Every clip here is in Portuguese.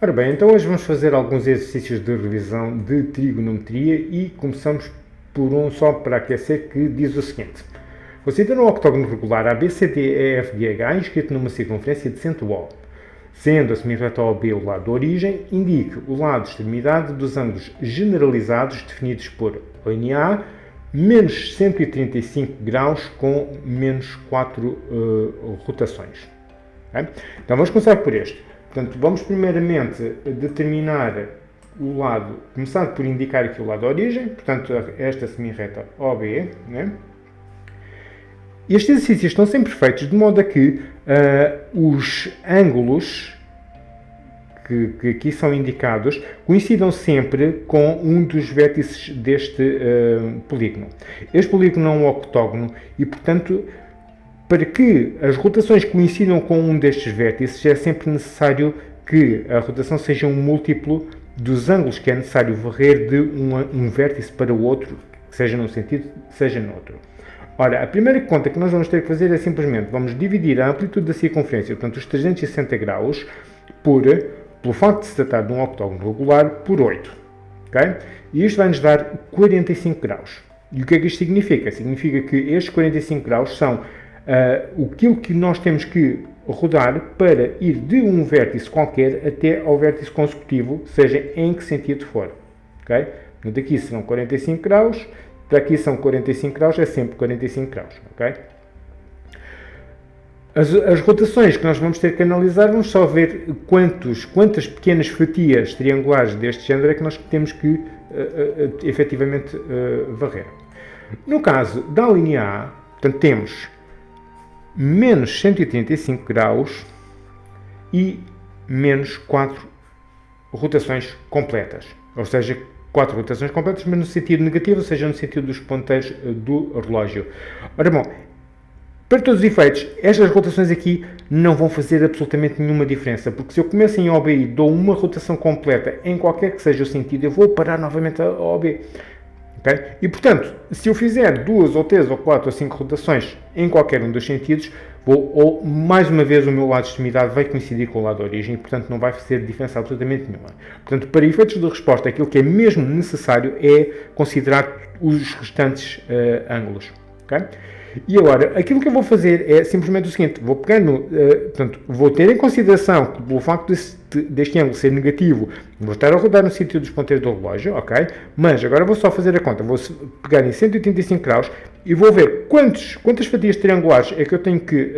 Ora bem, então hoje vamos fazer alguns exercícios de revisão de trigonometria e começamos por um só para aquecer que diz o seguinte. Considera um octógono regular ABCDEFGH inscrito numa circunferência de centro O. Sendo a semirreta OB o lado de origem, indique o lado de extremidade dos ângulos generalizados definidos por linha A, menos 135 graus com menos 4 rotações. Okay? Então vamos começar por este. Portanto, vamos primeiramente determinar o lado, começar por indicar aqui o lado de origem, portanto, esta semirreta OB, né? Estes exercícios estão sempre feitos de modo a que os ângulos que aqui são indicados coincidam sempre com um dos vértices deste polígono. Este polígono é um octógono e, portanto, para que as rotações coincidam com um destes vértices, é sempre necessário que a rotação seja um múltiplo dos ângulos que é necessário varrer de um vértice para o outro, seja num sentido, seja no outro. Ora, a primeira conta que nós vamos ter que fazer é simplesmente, vamos dividir a amplitude da circunferência, portanto os 360 graus, pelo facto de se tratar de um octógono regular, por 8. Okay? E isto vai-nos dar 45 graus. E o que é que isto significa? Significa que estes 45 graus são aquilo que nós temos que rodar para ir de um vértice qualquer até ao vértice consecutivo, seja em que sentido for. Okay? Portanto, aqui serão 45 graus, para aqui são 45 graus, é sempre 45 graus. Okay? As rotações que nós vamos ter que analisar, vamos só ver quantas pequenas fatias triangulares deste género é que nós temos que efetivamente varrer. No caso da linha A, portanto, temos menos 135 graus e menos 4 rotações completas. Ou seja, 4 rotações completas, mas no sentido negativo, ou seja, no sentido dos ponteiros do relógio. Ora bom, para todos os efeitos, estas rotações aqui não vão fazer absolutamente nenhuma diferença, porque se eu começo em OB e dou uma rotação completa em qualquer que seja o sentido, eu vou parar novamente a OB. Okay? E, portanto, se eu fizer 2 ou 3 ou 4 ou 5 rotações em qualquer um dos sentidos, mais uma vez o meu lado de extremidade vai coincidir com o lado de origem e, portanto, não vai fazer diferença absolutamente nenhuma. Portanto, para efeitos de resposta, aquilo que é mesmo necessário é considerar os restantes ângulos. Okay? E agora, aquilo que eu vou fazer é simplesmente o seguinte, vou pegar vou ter em consideração que, pelo facto deste ângulo ser negativo, vou estar a rodar no sentido dos ponteiros do relógio, ok? Mas agora vou só fazer a conta, vou pegar em 185 graus e vou ver quantas fatias triangulares é que eu tenho que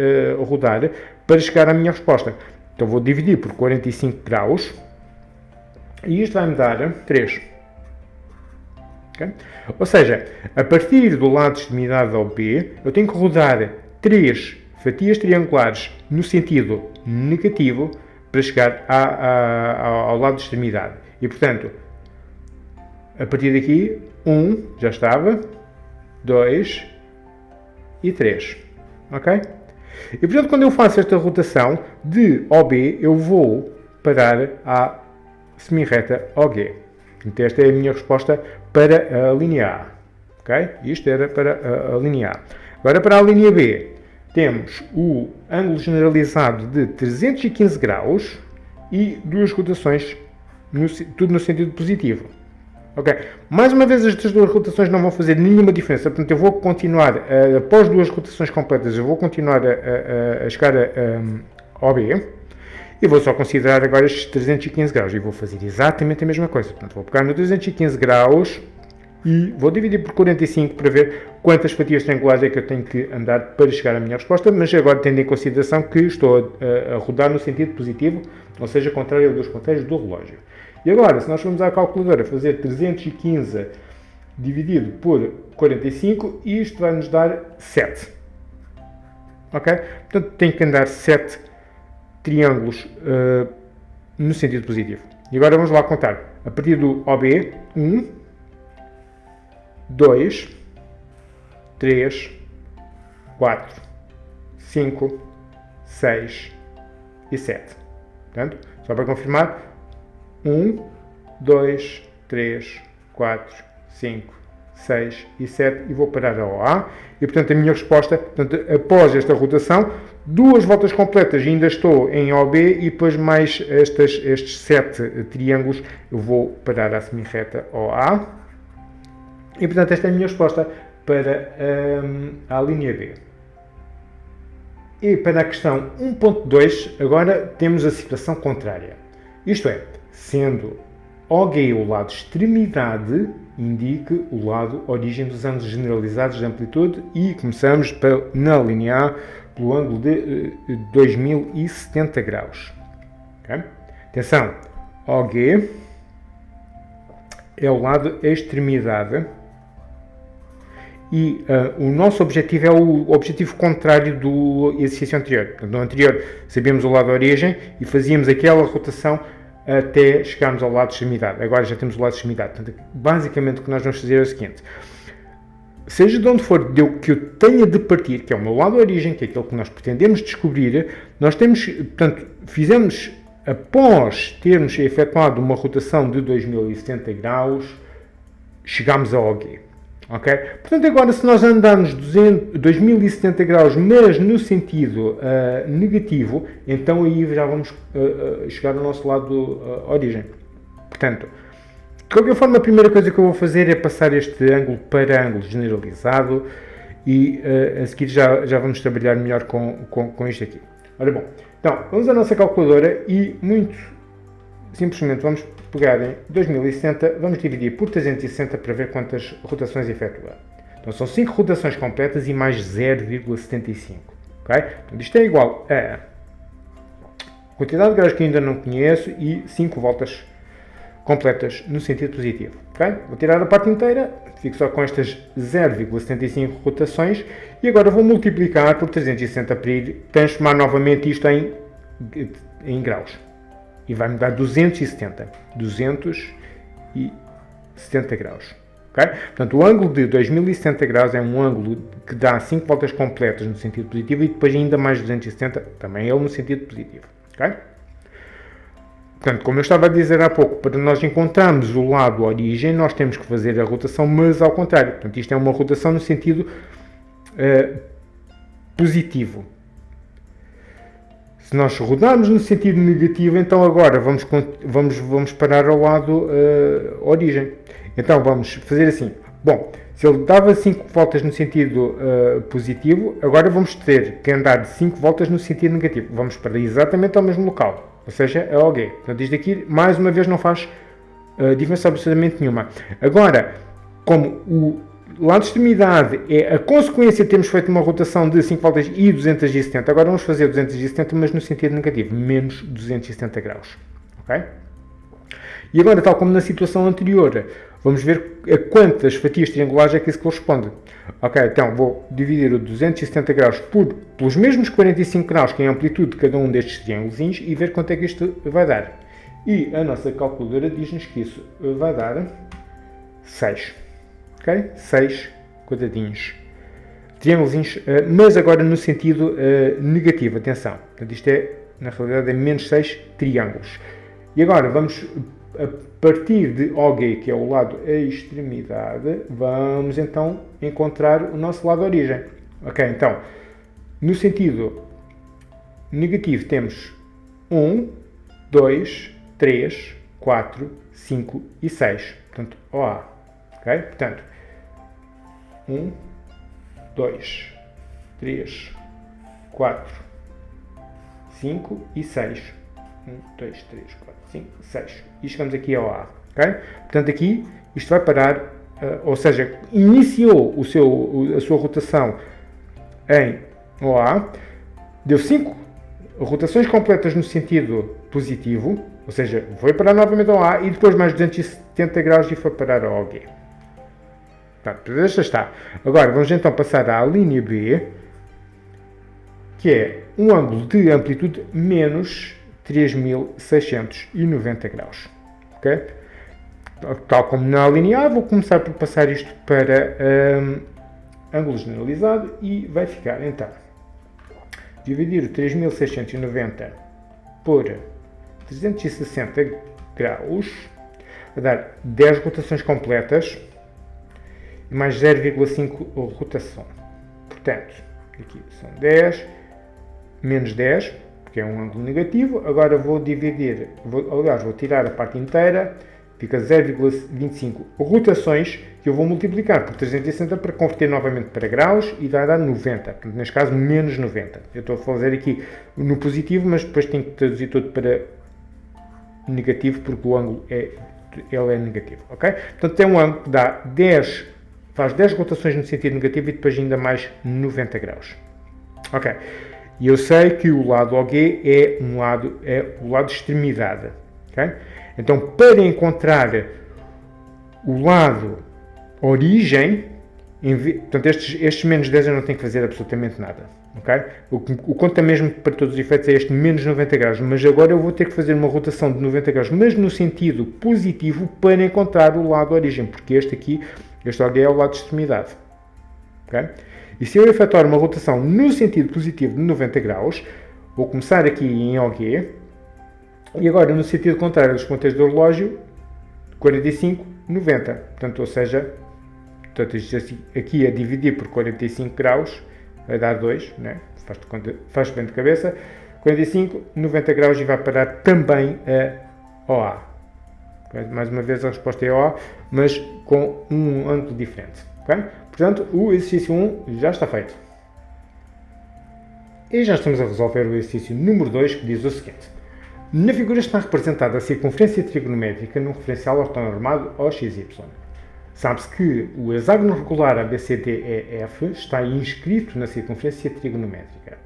rodar para chegar à minha resposta. Então vou dividir por 45 graus e isto vai-me dar 3. Okay? Ou seja, a partir do lado de extremidade ao B, eu tenho que rodar 3 fatias triangulares no sentido negativo para chegar ao lado de extremidade. E, portanto, a partir daqui, 1 já estava, 2 e 3. Ok? E, portanto, quando eu faço esta rotação de OB, eu vou parar à semirreta OG. Então, esta é a minha resposta para a linha A. Okay? Isto era para a linha A. Agora, para a linha B, temos o ângulo generalizado de 315 graus e 2 rotações, tudo no sentido positivo. Okay? Mais uma vez, estas 2 rotações não vão fazer nenhuma diferença. Portanto, eu vou continuar, após 2 rotações completas, eu vou continuar a chegar a OB. E vou só considerar agora estes 315 graus e vou fazer exatamente a mesma coisa. Portanto, vou pegar no 315 graus e vou dividir por 45 para ver quantas fatias triangulares é que eu tenho que andar para chegar à minha resposta, mas agora tendo em consideração que estou a rodar no sentido positivo, ou seja, contrário dos ponteiros do relógio. E agora, se nós formos à calculadora fazer 315 dividido por 45, isto vai nos dar 7. Ok? Portanto, tenho que andar 7 triângulos no sentido positivo. E agora vamos lá contar. A partir do OB, 1, 2, 3, 4, 5, 6 e 7. Portanto, só para confirmar, 1, 2, 3, 4, 5, 6 e 7 e vou parar a OA. E, portanto, a minha resposta, portanto, após esta rotação, 2 voltas completas ainda estou em OB e depois mais estes 7 triângulos eu vou parar a semi-reta OA. E, portanto, esta é a minha resposta para a linha B. E para a questão 1.2, agora temos a situação contrária. Isto é, sendo OG o lado extremidade, indique o lado origem dos ângulos generalizados de amplitude e começamos na linha A pelo ângulo de 2070 graus. Okay? Atenção, OG é o lado extremidade e o nosso objetivo é o objetivo contrário do exercício anterior. Portanto, no anterior sabíamos o lado origem e fazíamos aquela rotação até chegarmos ao lado de extremidade. Agora já temos o lado de extremidade. Portanto, basicamente o que nós vamos fazer é o seguinte. Seja de onde for que eu tenha de partir, que é o meu lado de origem, que é aquilo que nós pretendemos descobrir, nós temos, portanto, fizemos, após termos efetuado uma rotação de 2070 graus, chegamos a OG. Okay? Portanto, agora se nós andarmos 2070 graus, mas no sentido negativo, então aí já vamos chegar ao nosso lado origem. Portanto, de qualquer forma, a primeira coisa que eu vou fazer é passar este ângulo para ângulo generalizado e a seguir já vamos trabalhar melhor com isto aqui. Ora bom, então, vamos à nossa calculadora e muito simplesmente vamos pegar em 2060, vamos dividir por 360 para ver quantas rotações efetua. Então são 5 rotações completas e mais 0,75. Okay? Então, isto é igual a quantidade de graus que ainda não conheço e 5 voltas completas no sentido positivo. Okay? Vou tirar a parte inteira, fico só com estas 0,75 rotações e agora vou multiplicar por 360 para ir transformar novamente isto em graus. E vai-me dar 270 graus. Okay? Portanto, o ângulo de 2070 graus é um ângulo que dá 5 voltas completas no sentido positivo e depois ainda mais 270, também ele no sentido positivo. Okay? Portanto, como eu estava a dizer há pouco, para nós encontrarmos o lado origem, nós temos que fazer a rotação, mas ao contrário. Portanto, isto é uma rotação no sentido positivo. Se nós rodarmos no sentido negativo, então agora vamos parar ao lado origem. Então vamos fazer assim. Bom, se ele dava 5 voltas no sentido positivo, agora vamos ter que andar 5 voltas no sentido negativo. Vamos para exatamente ao mesmo local, ou seja, a OG. Portanto, isto aqui, mais uma vez, não faz diferença absolutamente nenhuma. Agora, como o lado de extremidade é a consequência de termos feito uma rotação de 5 voltas e 270. Agora vamos fazer 270, mas no sentido negativo, menos 270 graus. Okay? E agora, tal como na situação anterior, vamos ver a quantas fatias triangulares é que isso corresponde. Ok, então vou dividir o 270 graus pelos mesmos 45 graus, que é a amplitude de cada um destes triângulos, e ver quanto é que isto vai dar. E a nossa calculadora diz-nos que isso vai dar 6. Okay? 6 quadradinhos, triângulos, mas agora no sentido negativo, atenção. Portanto, isto é, na realidade, é menos 6 triângulos. E agora vamos, a partir de OG, que é o lado extremidade, vamos então encontrar o nosso lado origem. Ok, então, no sentido negativo temos 1, 2, 3, 4, 5 e 6. Portanto, OA. Ok? Portanto, 1, 2, 3, 4, 5 e 6. 1, 2, 3, 4, 5, 6. E chegamos aqui ao A. Okay? Portanto, aqui isto vai parar, ou seja, iniciou a sua rotação em OA, deu 5 rotações completas no sentido positivo, ou seja, foi parar novamente ao A e depois mais 270 graus e foi parar ao OG. Portanto, esta está. Agora vamos então passar à linha B, que é um ângulo de amplitude menos 3.690 graus. Okay? Tal como na linha A, vou começar por passar isto para ângulo generalizado e vai ficar então dividir o 3.690 por 360 graus, vai dar 10 rotações completas. e mais 0,5 rotação. Portanto, aqui são 10, menos 10, que é um ângulo negativo. Agora vou dividir, vou tirar a parte inteira, fica 0,25 rotações, que eu vou multiplicar por 360 para converter novamente para graus e dar 90. Portanto, neste caso, menos 90. Eu estou a fazer aqui no positivo, mas depois tenho que traduzir tudo para negativo, porque o ângulo ele é negativo. Ok? Portanto, tem um ângulo que dá 10, faz 10 rotações no sentido negativo e depois ainda mais 90 graus. Ok? E eu sei que o lado OG é o lado de extremidade. Okay? Então, para encontrar o lado origem, portanto, estes menos 10 eu não tenho que fazer absolutamente nada. Okay? O que conta mesmo para todos os efeitos é este menos 90 graus, mas agora eu vou ter que fazer uma rotação de 90 graus, mas no sentido positivo, para encontrar o lado origem, porque este OG é o lado de extremidade. Okay? E se eu efetuar uma rotação no sentido positivo de 90 graus, vou começar aqui em OG, e agora no sentido contrário dos ponteiros do relógio, 45, 90. Portanto, ou seja, isto aqui a dividir por 45 graus, vai dar 2, né? Faz bem de cabeça, 45, 90 graus e vai parar também a OA. Mais uma vez a resposta é OA, mas com um ângulo diferente. Okay? Portanto, o exercício 1 já está feito. E já estamos a resolver o exercício número 2, que diz o seguinte. Na figura está representada a circunferência trigonométrica num referencial ortonormado OXY. Sabe-se que o hexágono regular ABCDEF está inscrito na circunferência trigonométrica.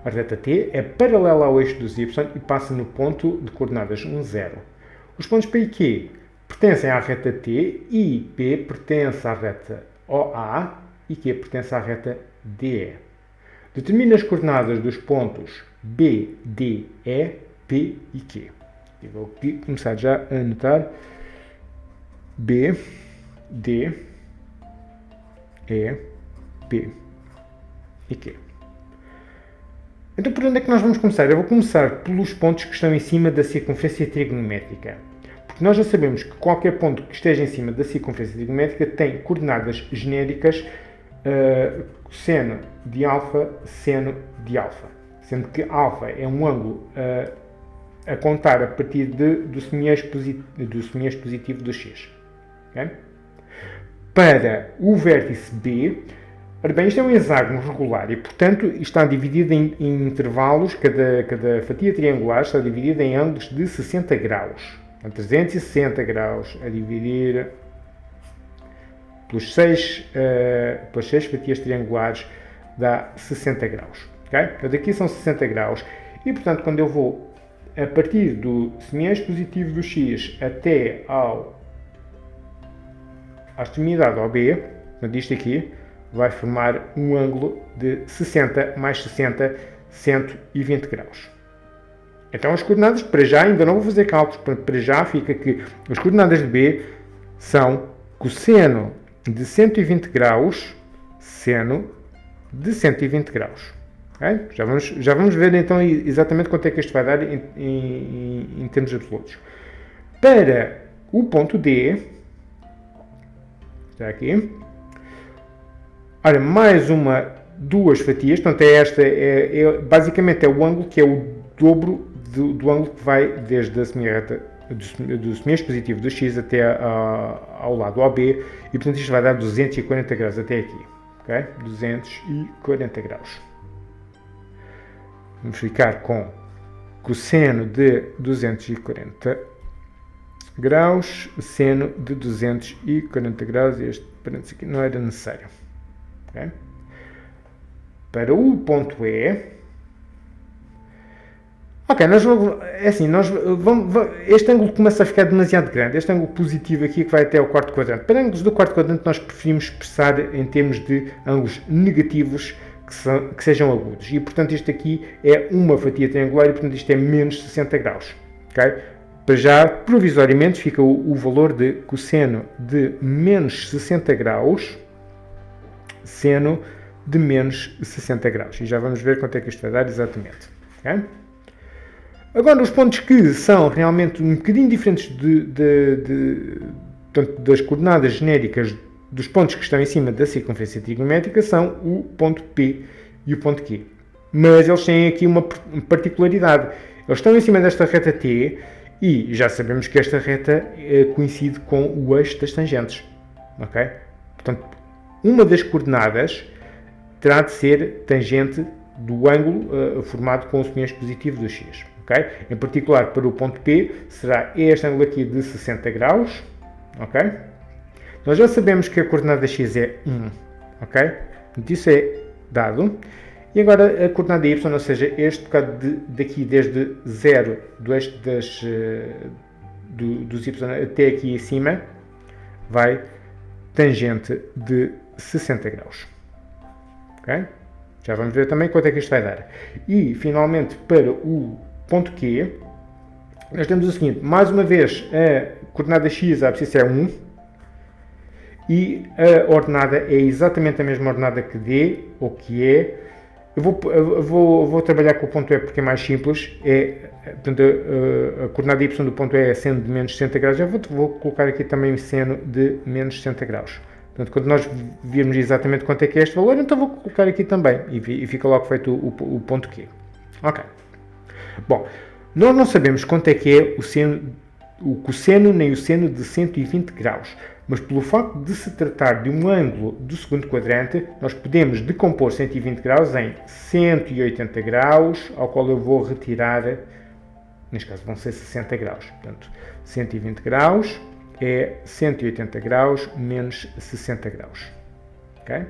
A reta T é paralela ao eixo dos Y e passa no ponto de coordenadas 1, 0. Os pontos P e Q pertencem à reta T e P pertence à reta OA e Q pertence à reta DE. Determina as coordenadas dos pontos B, D, E, P e Q. Eu vou começar já a anotar B, D, E, P e Q. Então, por onde é que nós vamos começar? Eu vou começar pelos pontos que estão em cima da circunferência trigonométrica. Porque nós já sabemos que qualquer ponto que esteja em cima da circunferência trigonométrica tem coordenadas genéricas seno de alfa, seno de alfa. Sendo que alfa é um ângulo a contar a partir do semieixo positivo do x. Okay? Para o vértice B, ora bem, isto é um hexágono regular e, portanto, está dividido em intervalos, cada fatia triangular está dividida em ângulos de 60 graus. 360 graus a dividir pelas 6 fatias triangulares dá 60 graus. Okay? Portanto, aqui são 60 graus e, portanto, quando eu vou a partir do semieixo positivo do x até à extremidade OB, portanto, isto aqui vai formar um ângulo de 60 mais 60, 120 graus. Então as coordenadas, para já, ainda não vou fazer cálculos, para já fica que as coordenadas de B são cosseno de 120 graus, seno de 120 graus. Okay? Já vamos ver então exatamente quanto é que isto vai dar em termos absolutos. Para o ponto D, está aqui, olha, mais duas fatias, portanto basicamente é o ângulo que é o dobro do ângulo que vai desde a semirreta do semieixo positivo do x até ao lado OB e, portanto, isto vai dar 240 graus até aqui. Okay? 240 graus. Vamos ficar com cosseno de 240 graus, seno de 240 graus, este parênteses aqui não era necessário. Okay? Para o ponto E, ok, este ângulo começa a ficar demasiado grande, este ângulo positivo aqui que vai até ao quarto quadrante. Para ângulos do quarto quadrante nós preferimos expressar em termos de ângulos negativos que sejam agudos. E, portanto, isto aqui é uma fatia triangular e, portanto, isto é menos 60 graus. Okay? Para já, provisoriamente, fica o valor de cosseno de menos 60 graus, seno de menos 60 graus. E já vamos ver quanto é que isto vai dar exatamente. Okay? Agora, os pontos que são realmente um bocadinho diferentes portanto, das coordenadas genéricas dos pontos que estão em cima da circunferência trigonométrica são o ponto P e o ponto Q. Mas eles têm aqui uma particularidade. Eles estão em cima desta reta T e já sabemos que esta reta coincide com o eixo das tangentes. Okay? Portanto, uma das coordenadas terá de ser tangente do ângulo formado com o semelhante positivo do x. Okay? Em particular, para o ponto P, será este ângulo aqui de 60 graus. Okay? Nós já sabemos que a coordenada x é 1. Okay? Isso é dado. E agora a coordenada y, ou seja, este bocado daqui desde 0 do eixo dos y até aqui em cima, vai tangente de 60 graus. Okay? Já vamos ver também quanto é que isto vai dar. E, finalmente, para o ponto Q, nós temos o seguinte, mais uma vez, a coordenada x, a abscissa é 1, e a ordenada é exatamente a mesma ordenada que D, ou que E. Eu vou trabalhar com o ponto E porque é mais simples. Portanto, a coordenada y do ponto E é seno de menos 60 graus. Já vou colocar aqui também seno de menos 60 graus. Portanto, quando nós virmos exatamente quanto é que é este valor, então vou colocar aqui também. E fica logo feito o ponto Q. Ok. Bom, nós não sabemos quanto é que é o cosseno nem o seno de 120 graus. Mas pelo facto de se tratar de um ângulo do segundo quadrante, nós podemos decompor 120 graus em 180 graus, ao qual eu vou retirar, neste caso vão ser 60 graus. Portanto, 120 graus é 180 graus menos 60 graus. Okay?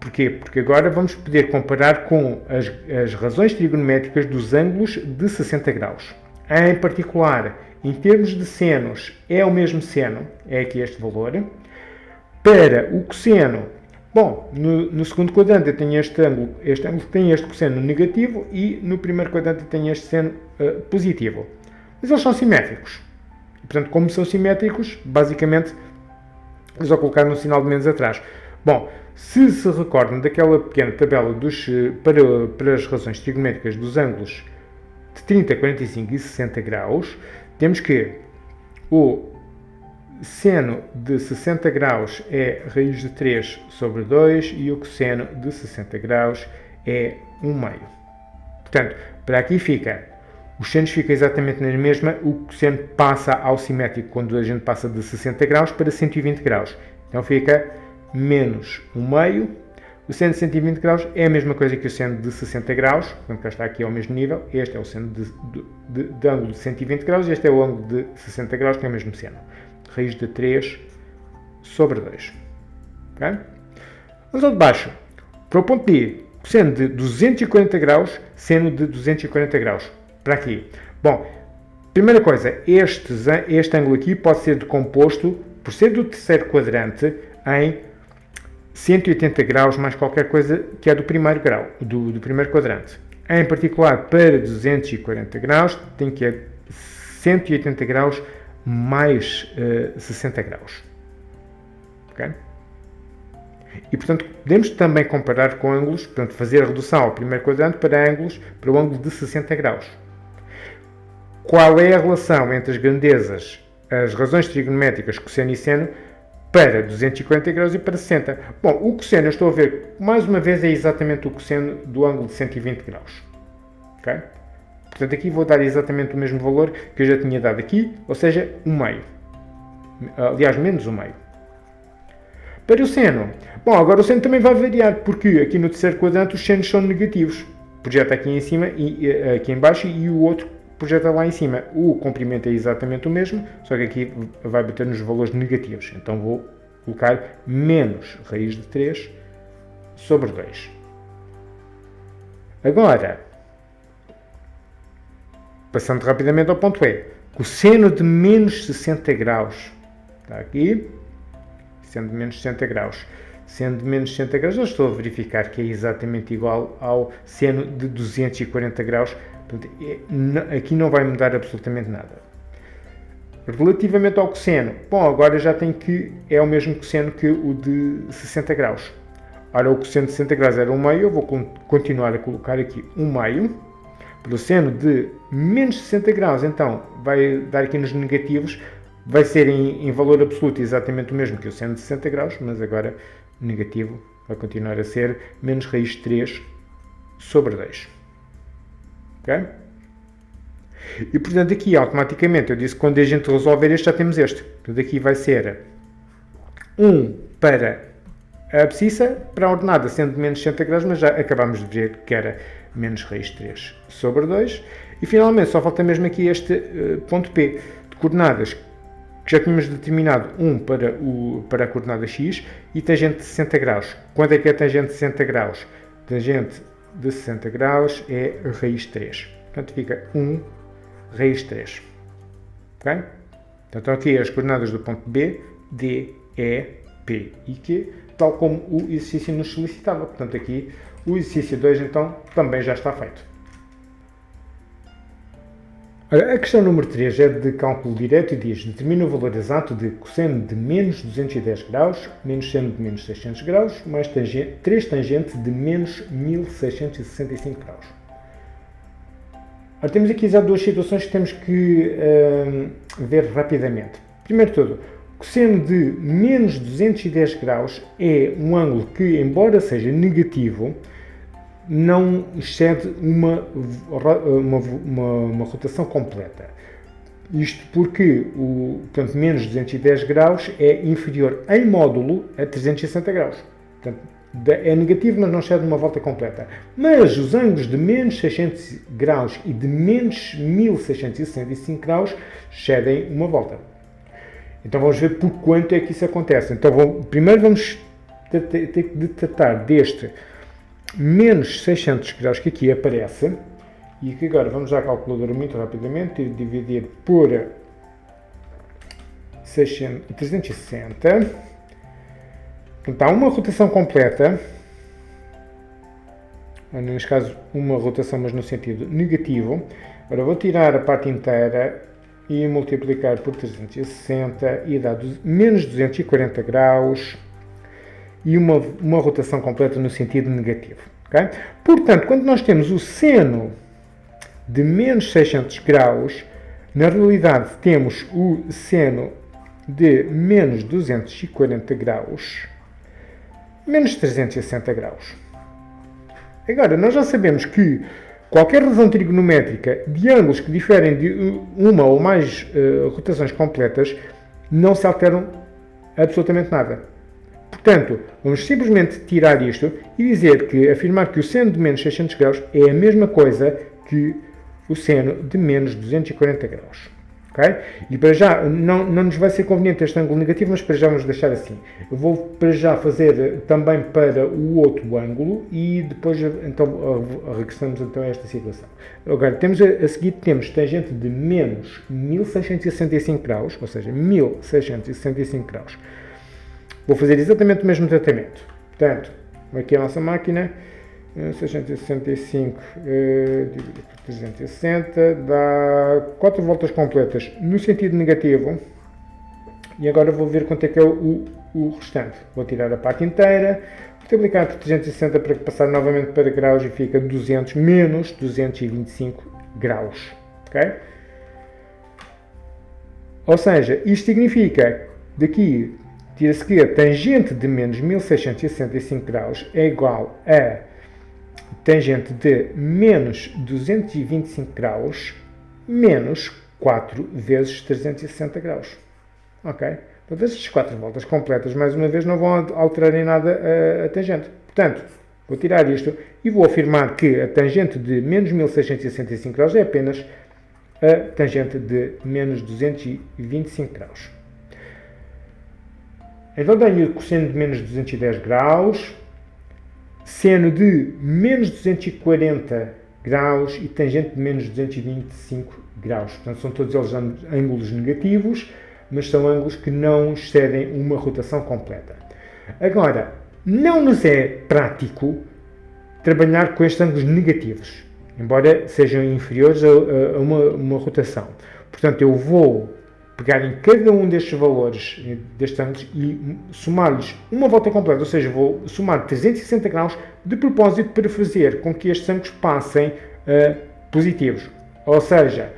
Porquê? Porque agora vamos poder comparar com as razões trigonométricas dos ângulos de 60 graus. Em particular, em termos de senos, é o mesmo seno, é aqui este valor. Para o cosseno, bom, no segundo quadrante eu tenho este ângulo tem este cosseno negativo e no primeiro quadrante eu tenho este seno positivo. Mas eles são simétricos. E, portanto, como são simétricos, basicamente, é só colocar um sinal de menos atrás. Bom, se se recordam daquela pequena tabela para as razões trigonométricas dos ângulos de 30, 45 e 60 graus, temos que o seno de 60 graus é raiz de 3 sobre 2 e o cosseno de 60 graus é 1 meio. Portanto, para aqui fica, os senos ficam exatamente na mesma, o cosseno passa ao simétrico quando a gente passa de 60 graus para 120 graus. Então fica menos 1 meio. O seno de 120 graus é a mesma coisa que o seno de 60 graus, portanto cá está aqui ao mesmo nível. Este é o seno de ângulo de 120 graus, este é o ângulo de 60 graus, que é o mesmo seno. Raiz de 3 sobre 2. Okay? Vamos ao de baixo. Para o ponto D, seno de 240 graus, seno de 240 graus. Para aqui. Bom, primeira coisa, este ângulo aqui pode ser decomposto, por ser do terceiro quadrante, em 180 graus mais qualquer coisa que é do primeiro grau, do primeiro quadrante. Em particular, para 240 graus, tem que é 180 graus mais 60 graus. Okay? E, portanto, podemos também comparar com ângulos, portanto, fazer a redução ao primeiro quadrante para o ângulo de 60 graus. Qual é a relação entre as grandezas, as razões trigonométricas cosseno e seno, para 240 graus e para 60. Bom, o cosseno, eu estou a ver, mais uma vez, é exatamente o cosseno do ângulo de 120 graus. Okay? Portanto, aqui vou dar exatamente o mesmo valor que eu já tinha dado aqui, ou seja, 1 meio. Aliás, menos 1 meio. Para o seno, bom, agora o seno também vai variar, porque aqui no terceiro quadrante os senos são negativos. Projeta aqui em cima e aqui em baixo e o outro projeta lá em cima. O comprimento é exatamente o mesmo, só que aqui vai bater nos valores negativos. Então vou colocar menos raiz de 3 sobre 2. Agora, passando rapidamente ao ponto E, cosseno de menos 60 graus. Está aqui, seno de menos 60 graus. Seno de menos 60 graus, eu estou a verificar que é exatamente igual ao seno de 240 graus. Portanto, aqui não vai mudar absolutamente nada. Relativamente ao cosseno, bom, agora já tenho que é o mesmo cosseno que o de 60 graus. Ora, o cosseno de 60 graus era 1 meio, eu vou continuar a colocar aqui 1 meio. Pelo seno de menos 60 graus, então, vai dar aqui nos negativos, vai ser em valor absoluto exatamente o mesmo que o seno de 60 graus, mas agora negativo vai continuar a ser menos raiz de 3 sobre 2. Ok? E portanto aqui automaticamente eu disse que quando a gente resolver este já temos este. Portanto aqui vai ser 1 para a abscissa, para a ordenada sendo de menos 60 graus, mas já acabámos de ver que era menos raiz de 3 sobre 2. E finalmente só falta mesmo aqui este ponto P de coordenadas que já tínhamos determinado 1 para a coordenada x e tangente de 60 graus. Quando é que é tangente de 60 graus? Tangente de 60 graus é raiz de 3. Portanto fica 1 raiz de 3. Ok? Então aqui as coordenadas do ponto B, D, E, P e Q, tal como o exercício nos solicitava. Portanto aqui o exercício 2 então também já está feito. A questão número 3 é de cálculo direto e diz: determina o valor exato de cosseno de menos 210 graus, menos seno de menos 600 graus, mais 3 tangente de menos 1665 graus. Ora, temos aqui já duas situações que temos que ver rapidamente. Primeiro de tudo, cosseno de menos 210 graus é um ângulo que, embora seja negativo, não excede uma rotação completa. Isto porque portanto, menos 210 graus é inferior em módulo a 360 graus. Portanto, é negativo, mas não excede uma volta completa. Mas os ângulos de menos 600 graus e de menos 1665 graus excedem uma volta. Então vamos ver por quanto é que isso acontece. Então primeiro vamos ter que tratar deste menos 600 graus que aqui aparece, e que agora vamos à calculadora muito rapidamente e dividir por 360. Então há uma rotação completa, neste caso uma rotação mas no sentido negativo. Agora vou tirar a parte inteira e multiplicar por 360 e dá menos 240 graus. E uma rotação completa no sentido negativo. Okay? Portanto, quando nós temos o seno de menos 600 graus, na realidade temos o seno de menos 240 graus, menos 360 graus. Agora, nós já sabemos que qualquer razão trigonométrica de ângulos que diferem de uma ou mais rotações completas não se alteram absolutamente nada. Portanto, vamos simplesmente tirar isto e dizer que, afirmar que o seno de menos 600 graus é a mesma coisa que o seno de menos 240 graus. Okay? E para já, não nos vai ser conveniente este ângulo negativo, mas para já vamos deixar assim. Eu vou para já fazer também para o outro ângulo e depois então, regressamos então a esta situação. Agora, a seguir temos tangente de menos 1665 graus, ou seja, 1665 graus. Vou fazer exatamente o mesmo tratamento. Portanto, aqui a nossa máquina, 665 dividido por 360, dá 4 voltas completas no sentido negativo. E agora vou ver quanto é que é o restante. Vou tirar a parte inteira, multiplicar por 360 para passar novamente para graus e fica 200 menos 225 graus. Okay? Ou seja, isto significa daqui tira-se que a tangente de menos 1665 graus é igual a tangente de menos 225 graus menos 4 vezes 360 graus. Ok? Portanto, estas 4 voltas completas, mais uma vez, não vão alterar em nada a tangente. Portanto, vou tirar isto e vou afirmar que a tangente de menos 1665 graus é apenas a tangente de menos 225 graus. Então tenho o cosseno de menos 210 graus, seno de menos 240 graus e tangente de menos 225 graus. Portanto, são todos eles ângulos negativos, mas são ângulos que não excedem uma rotação completa. Agora, não nos é prático trabalhar com estes ângulos negativos, embora sejam inferiores a uma rotação. Portanto, eu vou pegar em cada um destes valores, destes ângulos, e somar-lhes uma volta completa, ou seja, vou somar 360 graus de propósito para fazer com que estes ângulos passem a positivos. Ou seja,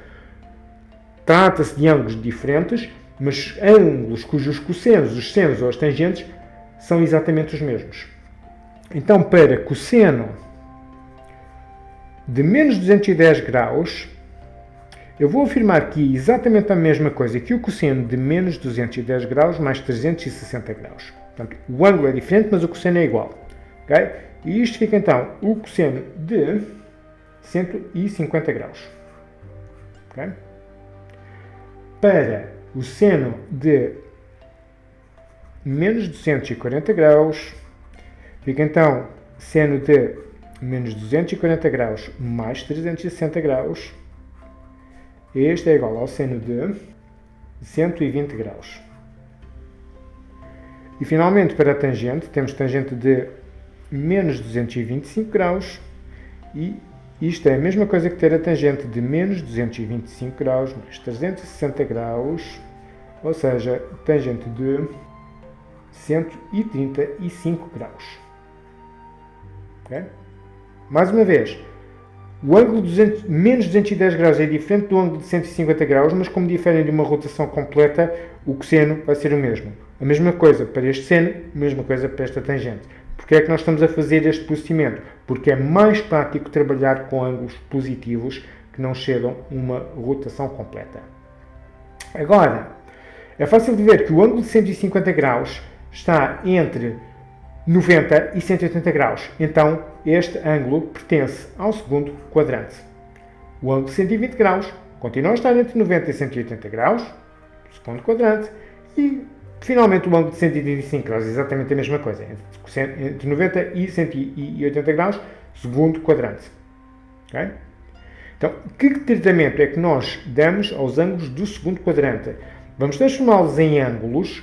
trata-se de ângulos diferentes, mas ângulos cujos cossenos, os senos ou as tangentes são exatamente os mesmos. Então, para cosseno de menos 210 graus, eu vou afirmar aqui exatamente a mesma coisa que o cosseno de menos 210 graus mais 360 graus. Portanto, o ângulo é diferente, mas o cosseno é igual. Okay? E isto fica então o cosseno de 150 graus. Okay? Para o seno de menos 240 graus, fica então seno de menos 240 graus mais 360 graus. Este é igual ao seno de 120 graus. E finalmente, para a tangente, temos tangente de menos 225 graus e isto é a mesma coisa que ter a tangente de menos 225 graus mais 360 graus, ou seja, tangente de 135 graus. Okay? Mais uma vez, o ângulo de menos 210 graus é diferente do ângulo de 150 graus, mas como diferem de uma rotação completa, o cosseno vai ser o mesmo. A mesma coisa para este seno, a mesma coisa para esta tangente. Porquê é que nós estamos a fazer este procedimento? Porque é mais prático trabalhar com ângulos positivos que não chegam a uma rotação completa. Agora, é fácil de ver que o ângulo de 150 graus está entre 90 e 180 graus. Então, este ângulo pertence ao segundo quadrante. O ângulo de 120 graus continua a estar entre 90 e 180 graus, segundo quadrante, e finalmente o ângulo de 135 graus, exatamente a mesma coisa, entre 90 e 180 graus, segundo quadrante. Okay? Então, que tratamento é que nós damos aos ângulos do segundo quadrante? Vamos transformá-los em ângulos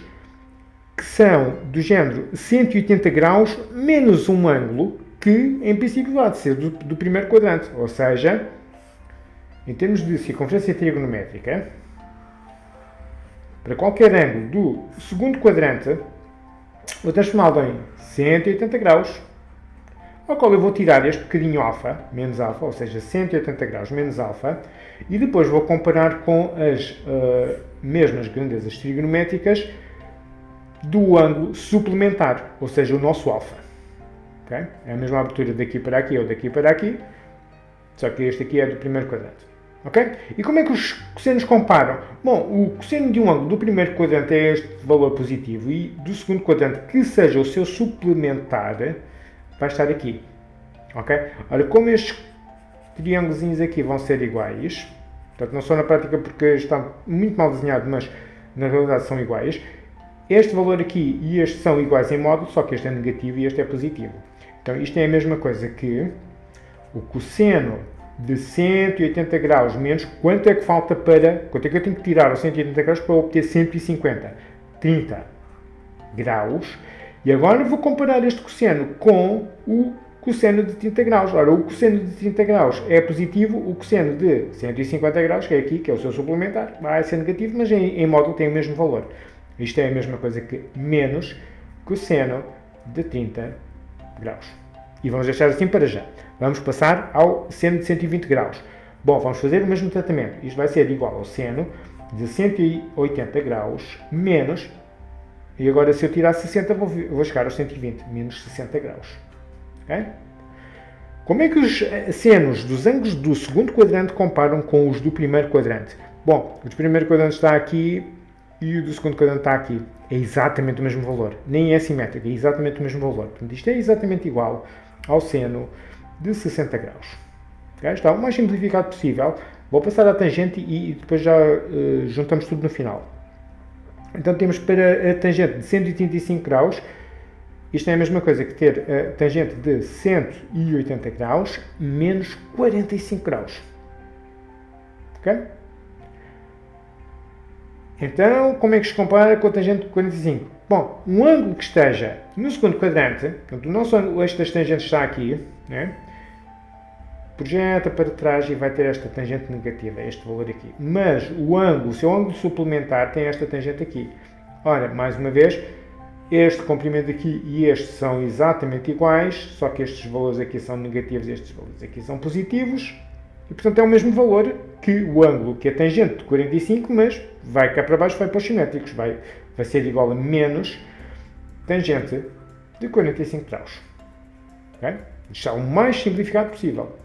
que são do género 180 graus menos um ângulo que, em princípio, vai ser do primeiro quadrante. Ou seja, em termos de circunferência trigonométrica, para qualquer ângulo do segundo quadrante, vou transformá-lo em 180 graus, ao qual eu vou tirar este bocadinho alfa, menos alfa, ou seja, 180 graus menos alfa, e depois vou comparar com as mesmas grandezas trigonométricas do ângulo suplementar, ou seja, o nosso alfa. Okay? É a mesma abertura daqui para aqui ou daqui para aqui, só que este aqui é do primeiro quadrante. Okay? E como é que os cossenos comparam? Bom, o cosseno de um ângulo do primeiro quadrante é este valor positivo e do segundo quadrante, que seja o seu suplementar, vai estar aqui. Okay? Ora, como estes triângulos aqui vão ser iguais, portanto não são na prática porque está muito mal desenhado, mas na realidade são iguais, este valor aqui e este são iguais em módulo, só que este é negativo e este é positivo. Então isto é a mesma coisa que o cosseno de 180 graus menos quanto é que falta para... Quanto é que eu tenho que tirar os 180 graus para obter 150? 30 graus. E agora vou comparar este cosseno com o cosseno de 30 graus. Ora, o cosseno de 30 graus é positivo, o cosseno de 150 graus, que é aqui, que é o seu suplementar, vai ser negativo, mas em módulo tem o mesmo valor. Isto é a mesma coisa que menos cosseno de 30 graus. E vamos deixar assim para já. Vamos passar ao seno de 120 graus. Bom, vamos fazer o mesmo tratamento. Isto vai ser igual ao seno de 180 graus menos, e agora se eu tirar 60 vou chegar aos 120, menos 60 graus. Okay? Como é que os senos dos ângulos do segundo quadrante comparam com os do primeiro quadrante? Bom, o do primeiro quadrante está aqui e o do segundo quadrante está aqui. É exatamente o mesmo valor. Nem é simétrico, é exatamente o mesmo valor. Portanto, isto é exatamente igual ao seno de 60 graus. Okay? Está o mais simplificado possível. Vou passar à tangente e depois já juntamos tudo no final. Então temos para a tangente de 135 graus, isto é a mesma coisa que ter a tangente de 180 graus menos 45 graus. Ok? Então, como é que se compara com a tangente de 45? Bom, um ângulo que esteja no segundo quadrante, portanto, o nosso ângulo, esta tangente está aqui, né? Projeta para trás e vai ter esta tangente negativa, este valor aqui. Mas o seu ângulo suplementar tem esta tangente aqui. Ora, mais uma vez, este comprimento aqui e este são exatamente iguais, só que estes valores aqui são negativos e estes valores aqui são positivos. E, portanto, é o mesmo valor que o ângulo, que é tangente de 45, mas vai cá para baixo, vai para os simétricos. Vai ser igual a menos tangente de 45 graus. Okay? Isto é o mais simplificado possível.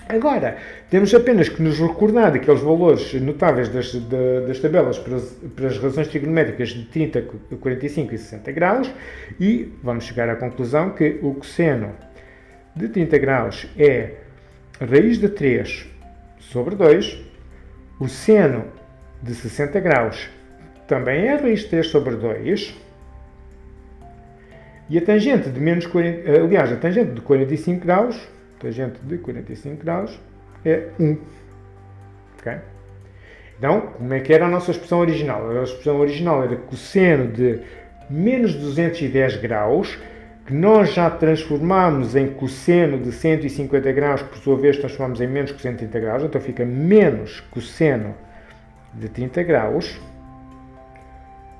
Agora, temos apenas que nos recordar daqueles valores notáveis das tabelas para as razões trigonométricas de 30, 45 e 60 graus e vamos chegar à conclusão que o cosseno de 30 graus é raiz de 3 sobre 2, o seno de 60 graus também é raiz de 3 sobre 2 e a tangente de menos 40, aliás, a tangente de 45 graus, é 1. Okay? Então, como é que era a nossa expressão original? A expressão original era cosseno de menos 210 graus, que nós já transformámos em cosseno de 150 graus, que por sua vez transformamos em menos cosseno de 30 graus, então fica menos cosseno de 30 graus,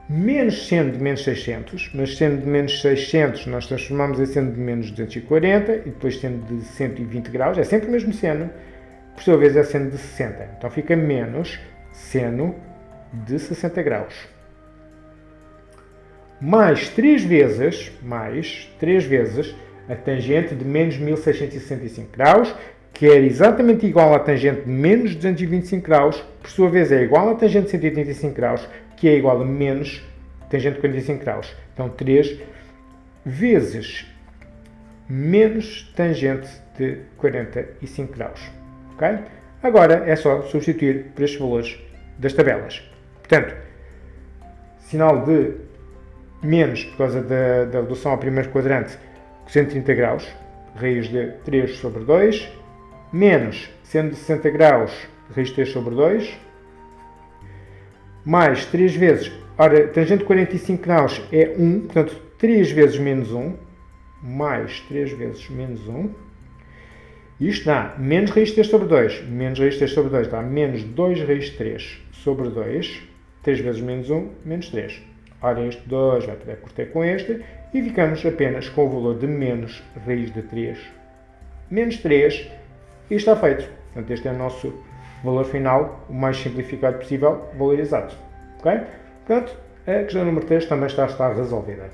menos seno de menos 600, mas seno de menos 600 nós transformamos em seno de menos 240 e depois seno de 120 graus, é sempre o mesmo seno, por sua vez é seno de 60, então fica menos seno de 60 graus. Mais 3 vezes a tangente de menos 1665 graus, que é exatamente igual à tangente de menos 225 graus, por sua vez é igual à tangente de 185 graus, que é igual a menos tangente de 45 graus. Então, 3 vezes menos tangente de 45 graus. Okay? Agora é só substituir por estes valores das tabelas. Portanto, sinal de menos por causa da redução ao primeiro quadrante, 130 graus, raiz de 3 sobre 2, menos seno de 60 graus, raiz de 3 sobre 2, mais 3 vezes, ora, tangente de 45 graus é 1, portanto, 3 vezes menos 1, mais 3 vezes menos 1, isto dá menos raiz de 3 sobre 2, menos raiz de 3 sobre 2 dá menos 2 raiz de 3 sobre 2, 3 vezes menos 1, menos 3. Ora, este 2 vai poder cortar com este, e ficamos apenas com o valor de menos raiz de 3, menos 3, e está feito. Portanto, este é o nosso valor final, o mais simplificado possível, valor exato. Ok? Portanto, a questão número 3 também está resolvida.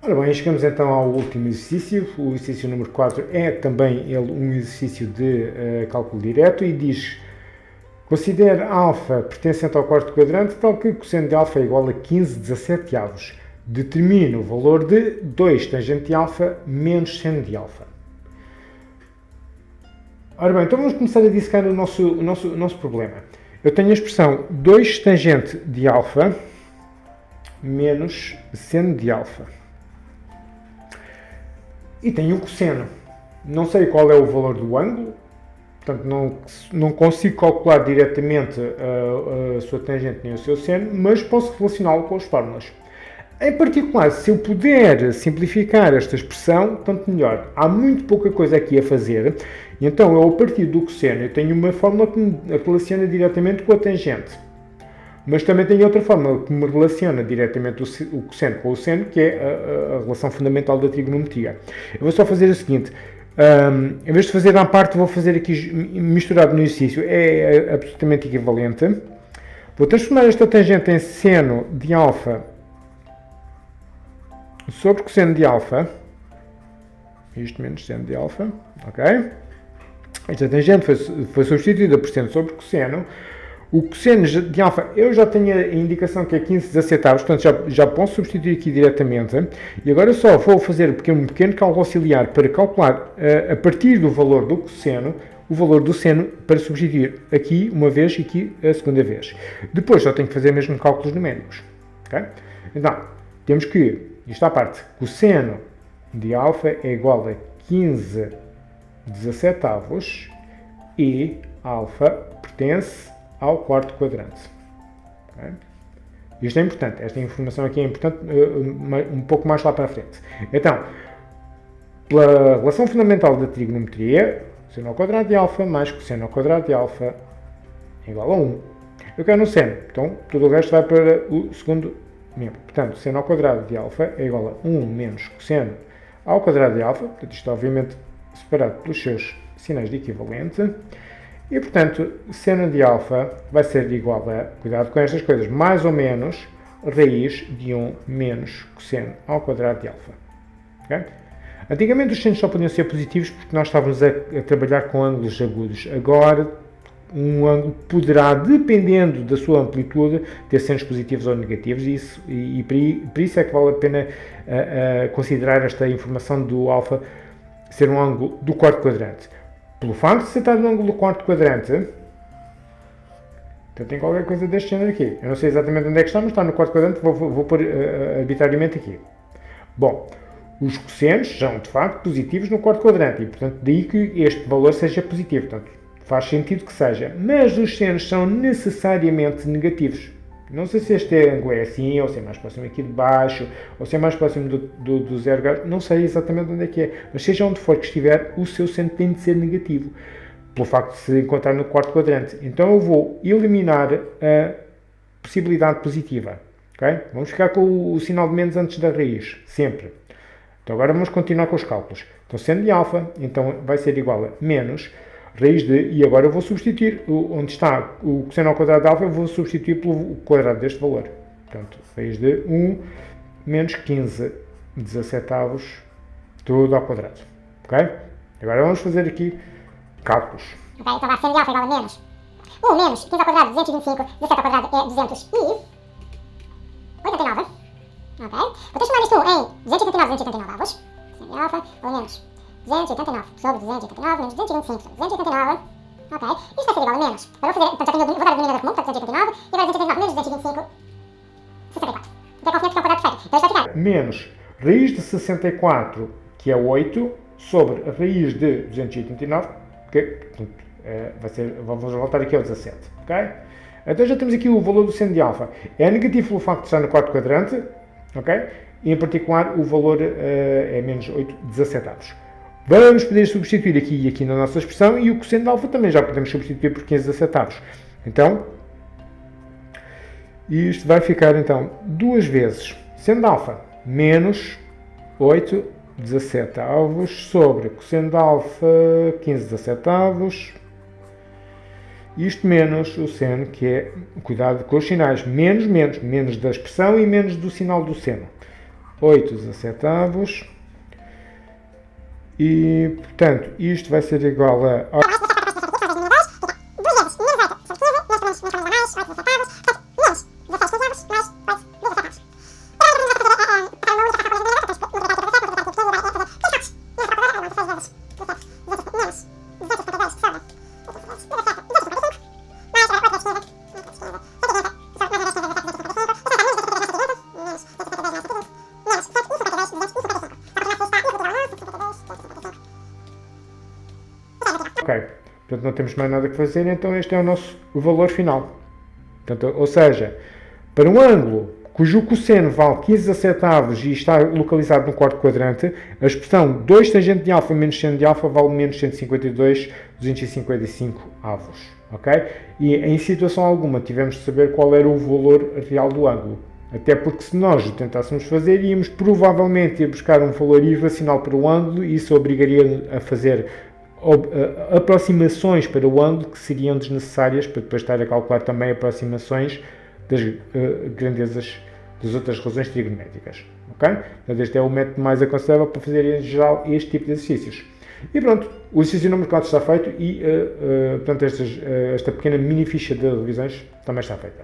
Ora bem, chegamos então ao último exercício. O exercício número 4 é também ele um exercício de cálculo direto e diz: considere alfa pertencente ao quarto quadrante, tal que o cosseno de alfa é igual a 15/17 avos. Determine o valor de 2 tangente de alfa menos seno de alfa. Ora bem, então vamos começar a dissecar o nosso problema. Eu tenho a expressão 2 tangente de alfa menos seno de alfa. E tenho um cosseno. Não sei qual é o valor do ângulo, portanto não consigo calcular diretamente a sua tangente nem o seu seno, mas posso relacioná-lo com as fórmulas. Em particular, se eu puder simplificar esta expressão, tanto melhor. Há muito pouca coisa aqui a fazer, e então eu, a partir do cosseno, eu tenho uma fórmula que me relaciona diretamente com a tangente. Mas também tenho outra fórmula que me relaciona diretamente o cosseno com o seno, que é a relação fundamental da trigonometria. Eu vou só fazer o seguinte: em vez de fazer à parte, vou fazer aqui misturado no exercício, é absolutamente equivalente. Vou transformar esta tangente em seno de alfa sobre cosseno de alfa, isto menos seno de alfa, ok? Esta tangente foi substituída por seno sobre cosseno. O cosseno de alfa, eu já tenho a indicação que é 15/17 avos, portanto já posso substituir aqui diretamente. E agora só vou fazer um pequeno cálculo auxiliar para calcular, a partir do valor do cosseno, o valor do seno para substituir aqui uma vez e aqui a segunda vez. Depois só tenho que fazer mesmo cálculos numéricos. Okay? Então, temos que, isto à parte, cosseno de alfa é igual a 15/17 avos e alfa pertence ao quarto quadrante. Okay? Isto é importante, esta informação aqui é importante um pouco mais lá para a frente. Então, pela relação fundamental da trigonometria, seno ao quadrado de alfa mais cosseno ao quadrado de alfa é igual a 1. Eu quero no seno, então todo o resto vai para o segundo membro. Portanto, seno ao quadrado de alfa é igual a 1 menos cosseno ao quadrado de alfa, portanto isto obviamente separado pelos seus sinais de equivalente. E, portanto, seno de alfa vai ser igual a, cuidado com estas coisas, mais ou menos raiz de 1 menos cosseno ao quadrado de alfa. Okay? Antigamente os senos só podiam ser positivos porque nós estávamos a trabalhar com ângulos agudos. Agora, um ângulo poderá, dependendo da sua amplitude, ter senos positivos ou negativos, e por isso é que vale a pena considerar esta informação do alfa ser um ângulo do quarto quadrante. Pelo facto de se tratar de um ângulo do quarto quadrante, então tem qualquer coisa deste género aqui. Eu não sei exatamente onde é que está, mas está no quarto quadrante, vou pôr arbitrariamente aqui. Bom, os cossenos são, de facto, positivos no quarto quadrante, e, portanto, daí que este valor seja positivo. Portanto, faz sentido que seja. Mas os senos são necessariamente negativos. Não sei se este ângulo é assim, ou se é mais próximo aqui de baixo, ou se é mais próximo do zero grau. Não sei exatamente onde é que é. Mas seja onde for que estiver, o seu seno tem de ser negativo. Pelo facto de se encontrar no quarto quadrante. Então eu vou eliminar a possibilidade positiva. Okay? Vamos ficar com o sinal de menos antes da raiz. Sempre. Então agora vamos continuar com os cálculos. Então seno de alfa, então vai ser igual a menos raiz de, e agora eu vou substituir, onde está o cosseno ao quadrado de alfa, eu vou substituir pelo quadrado deste valor. Portanto, raiz de 1 menos 15 17avos, tudo ao quadrado. Ok? Agora vamos fazer aqui cálculos. Ok, então vai seno de alfa igual a menos 1 menos 15 ao quadrado, 225, 17 ao quadrado é 289. Ok? Vou transformar isto em 289 avos. Seno de alfa igual a menos 289 sobre 289 menos 225 sobre 289. Ok? Isto vai ser igual a menos. Agora vou dar o denominador comum, portanto 289, e agora 289 menos 225, 64. Então é confiante que é o quadrado perfeito. Então isto vai ficar menos raiz de 64, que é 8, sobre a raiz de 289, que portanto, vai ser, vamos voltar aqui ao 17. Ok? Então já temos aqui o valor do seno de alfa. É negativo pelo facto de estar no quarto quadrante. Ok? E em particular o valor é menos 8 17avos. Vamos poder substituir aqui e aqui na nossa expressão, e o cosseno de alfa também já podemos substituir por 15 17avos. Então, isto vai ficar então duas vezes seno de alfa menos 8 17avos sobre cosseno de alfa 15 17avos. Isto menos o seno, que é, cuidado com os sinais, menos da expressão e menos do sinal do seno. 8 17avos. E, portanto, isto vai ser igual a... Ok, portanto não temos mais nada que fazer, então este é o nosso valor final. Portanto, ou seja, para um ângulo cujo cosseno vale 15 17avos e está localizado no quarto quadrante, a expressão 2 tangente de alfa menos seno de alfa vale menos 152 255 avos. Ok? E em situação alguma tivemos de saber qual era o valor real do ângulo. Até porque se nós o tentássemos fazer, íamos provavelmente ir buscar um valor irracional para o ângulo e isso obrigaria a fazer aproximações para o ângulo que seriam desnecessárias para depois estar a calcular também aproximações das grandezas das outras razões trigonométricas. Ok? Então este é o método mais aconselhável para fazer em geral este tipo de exercícios. E pronto, o exercício número 4 está feito e portanto esta pequena mini ficha de revisões também está feita.